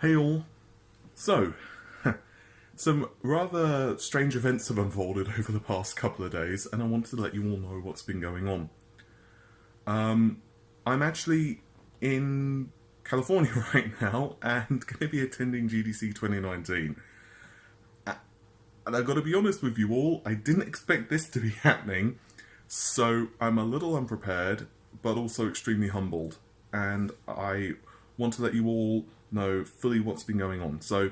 Hey all. So, some rather strange events have unfolded over the past couple of days, and I wanted to let you all know what's been going on. I'm actually in California right now and going to be attending GDC 2019. And I've got to be honest with you all, I didn't expect this to be happening, so I'm a little unprepared, but also extremely humbled. And I want to let you all know fully what's been going on. So,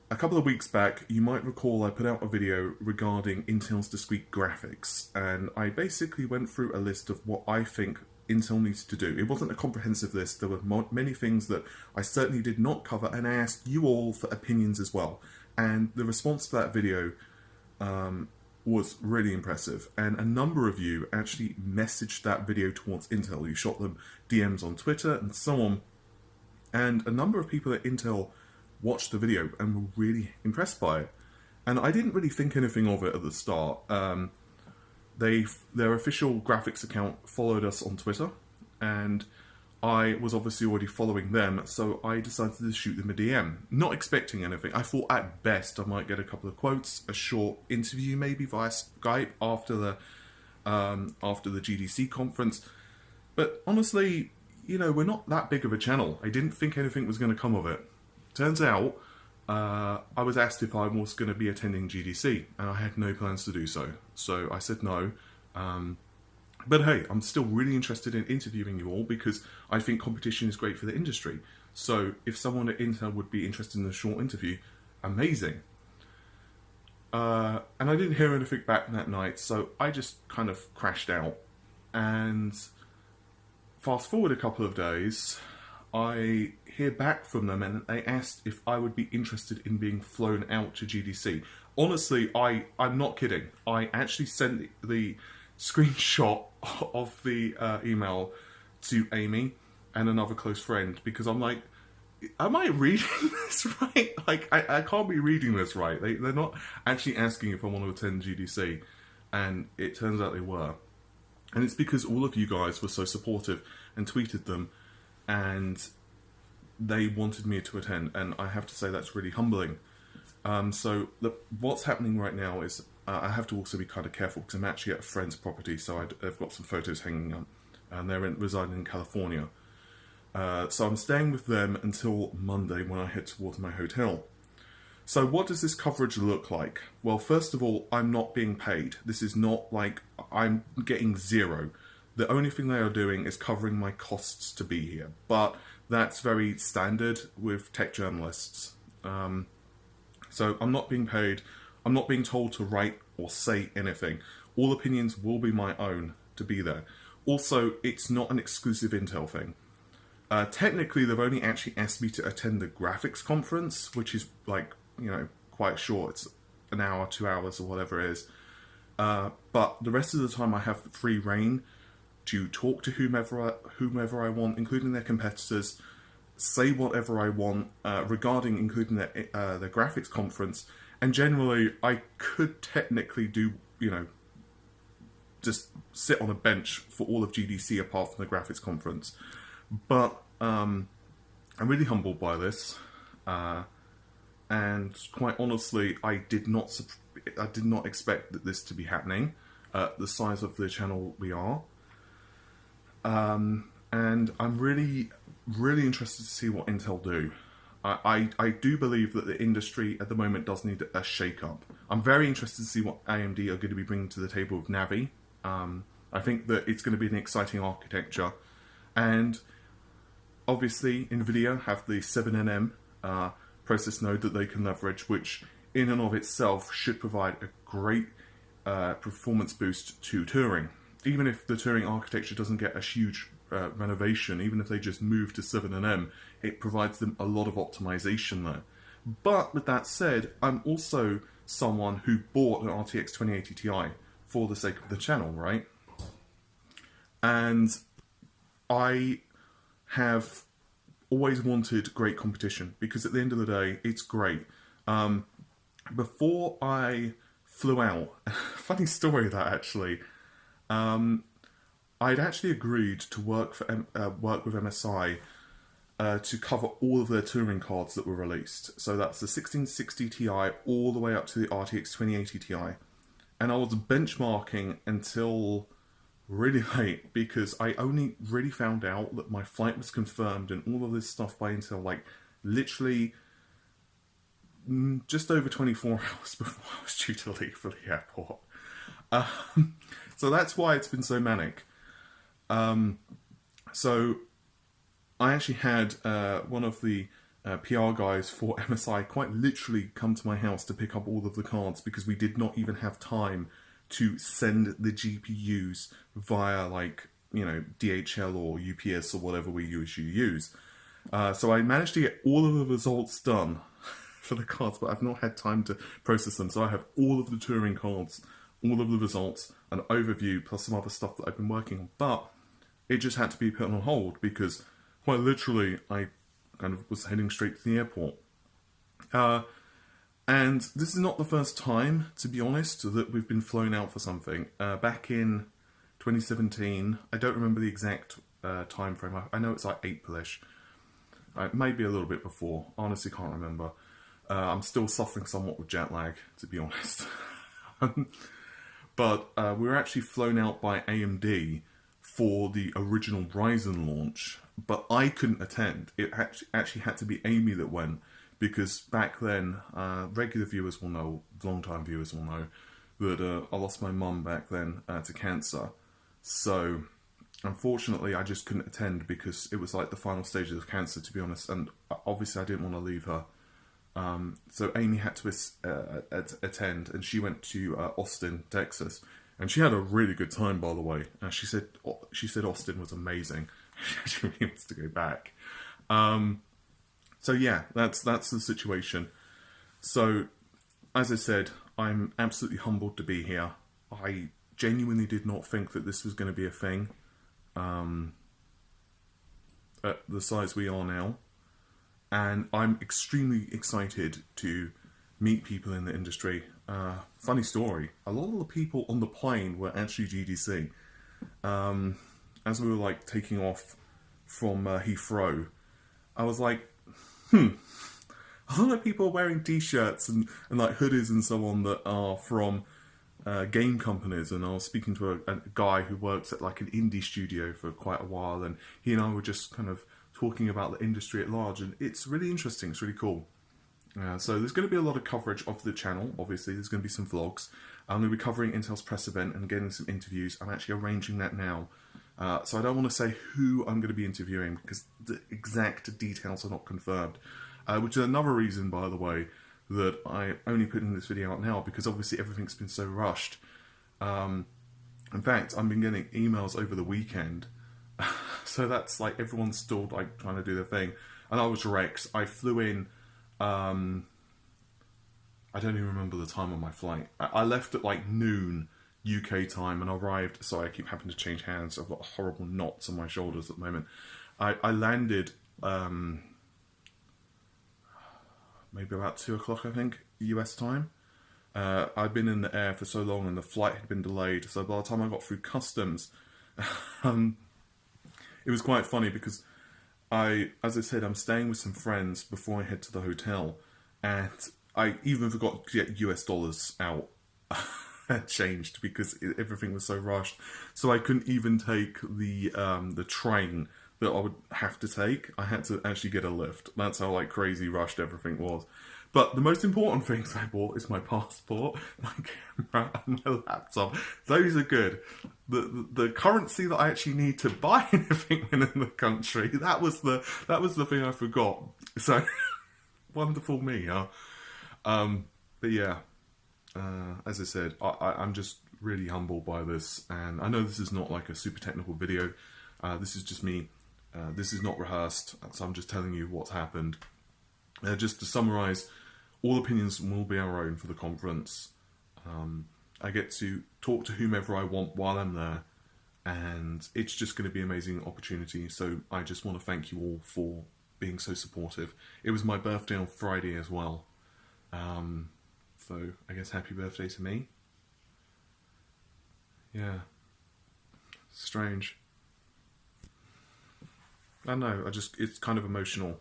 a couple of weeks back, you might recall I put out a video regarding Intel's discrete graphics, and I basically went through a list of what I think Intel needs to do. It wasn't a comprehensive list, there were many things that I certainly did not cover, and I asked you all for opinions as well. And the response to that video was really impressive, and a number of you actually messaged that video towards Intel. You shot them DMs on Twitter and so on, and a number of people at Intel watched the video and were really impressed by it. And I didn't really think anything of it at the start. Their official graphics account followed us on Twitter, and I was obviously already following them, so I decided to shoot them a DM, not expecting anything. I thought at best I might get a couple of quotes, a short interview maybe via Skype after the GDC conference. But honestly, we're not that big of a channel. I didn't think anything was going to come of it. Turns out, I was asked if I was going to be attending GDC, and I had no plans to do so. So I said no. But hey, I'm still really interested in interviewing you all because I think competition is great for the industry. So if someone at Intel would be interested in a short interview, amazing. And I didn't hear anything back that night, so I just kind of crashed out. And fast forward a couple of days, I hear back from them and they asked if I would be interested in being flown out to GDC. Honestly, I'm not kidding. I actually sent the screenshot of the email to Amy and another close friend because I'm like, am I reading this right? Like, I can't be reading this right. They're not actually asking if I want to attend GDC, and it turns out they were. And it's because all of you guys were so supportive and tweeted them, and they wanted me to attend, and I have to say that's really humbling. So what's happening right now is I have to also be kind of careful because I'm actually at a friend's property, so I've got some photos hanging up, and they're residing in California. So I'm staying with them until Monday when I head towards my hotel. So what does this coverage look like? Well, first of all, I'm not being paid. This is not like I'm getting zero. The only thing they are doing is covering my costs to be here, but that's very standard with tech journalists. So I'm not being paid. I'm not being told to write or say anything. All opinions will be my own to be there. Also, it's not an exclusive Intel thing. Technically, they've only actually asked me to attend the graphics conference, which is like, quite short. It's an hour, 2 hours, or whatever it is. But the rest of the time I have free reign to talk to whomever I want, including their competitors, say whatever I want regarding including the graphics conference, and generally I could technically do, just sit on a bench for all of GDC apart from the graphics conference. But I'm really humbled by this, and quite honestly, I did not expect this to be happening at the size of the channel we are. And I'm really, really interested to see what Intel do. I do believe that the industry at the moment does need a shake-up. I'm very interested to see what AMD are going to be bringing to the table with Navi. I think that it's going to be an exciting architecture. And obviously, NVIDIA have the 7nm process node that they can leverage, which in and of itself should provide a great performance boost to Turing. Even if the Turing architecture doesn't get a huge renovation, even if they just move to 7nm, it provides them a lot of optimization there. But with that said, I'm also someone who bought an RTX 2080 Ti for the sake of the channel, right? And I have always wanted great competition because at the end of the day, it's great. Before I flew out, funny story that actually, I'd actually agreed to work with MSI to cover all of their touring cards that were released. So that's the 1660 Ti all the way up to the RTX 2080 Ti. And I was benchmarking until really late because I only really found out that my flight was confirmed and all of this stuff by Intel, like literally just over 24 hours before I was due to leave for the airport. So that's why it's been so manic. So I actually had one of the PR guys for MSI quite literally come to my house to pick up all of the cards because we did not even have time to send the GPUs via, like, you know, DHL or UPS or whatever we usually use. So I managed to get all of the results done for the cards, but I've not had time to process them. So I have all of the touring cards, all of the results, an overview, plus some other stuff that I've been working on. But it just had to be put on hold because quite literally I kind of was heading straight to the airport. And this is not the first time, to be honest, that we've been flown out for something. Back in 2017, I don't remember the exact time frame. I know it's like April-ish. Maybe a little bit before. Honestly, can't remember. I'm still suffering somewhat with jet lag, to be honest. But we were actually flown out by AMD for the original Ryzen launch, but I couldn't attend. It actually had to be Amy that went, because back then, regular viewers will know, long-time viewers will know, that I lost my mum back then to cancer. So, unfortunately, I just couldn't attend because it was like the final stages of cancer, to be honest, and obviously I didn't want to leave her. So Amy had to attend, and she went to Austin, Texas, and she had a really good time, by the way. She said Austin was amazing. She really wants to go back. So yeah, that's the situation. So, as I said, I'm absolutely humbled to be here. I genuinely did not think that this was going to be a thing at the size we are now. And I'm extremely excited to meet people in the industry. Funny story, a lot of the people on the plane were actually GDC. As we were like taking off from Heathrow, I was like, a lot of people are wearing t-shirts and like hoodies and so on that are from game companies, and I was speaking to a guy who works at like an indie studio for quite a while, and he and I were just kind of talking about the industry at large, and it's really interesting, it's really cool. So there's going to be a lot of coverage of the channel. Obviously there's going to be some vlogs. I'm going to be covering Intel's press event and getting some interviews. I'm actually arranging that now. So I don't want to say who I'm going to be interviewing because the exact details are not confirmed. Which is another reason, by the way, that I'm only putting this video out now, because obviously everything's been so rushed. In fact, I've been getting emails over the weekend. So that's like everyone's still like trying to do their thing. And I was Rex. I flew in, I don't even remember the time on my flight. I left at like noon UK time and arrived, sorry I keep having to change hands, I've got horrible knots on my shoulders at the moment. I landed maybe about 2 o'clock, I think, US time. I'd been in the air for so long and the flight had been delayed, so by the time I got through customs, it was quite funny because as I said, I'm staying with some friends before I head to the hotel, and I even forgot to get US dollars out and changed because everything was so rushed. So I couldn't even take the train that I would have to take. I had to actually get a lift. That's how like crazy rushed everything was. But the most important things I bought is my passport, my camera, and my laptop. Those are good. The currency that I actually need to buy anything in the country, that was the thing I forgot. So wonderful me, huh? But yeah, as I said, I'm just really humbled by this, and I know this is not like a super technical video. This is just me. This is not rehearsed, so I'm just telling you what's happened. Just to summarise, all opinions will be our own for the conference. I get to talk to whomever I want while I'm there, and it's just going to be an amazing opportunity. So I just want to thank you all for being so supportive. It was my birthday on Friday as well. So I guess happy birthday to me. Yeah. Strange. I know. It's kind of emotional,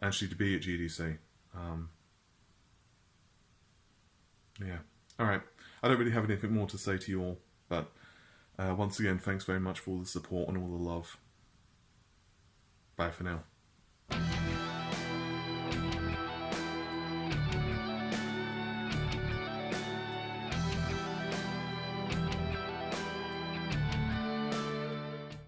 actually, to be at GDC. Yeah. All right. I don't really have anything more to say to you all, but once again, thanks very much for all the support and all the love. Bye for now.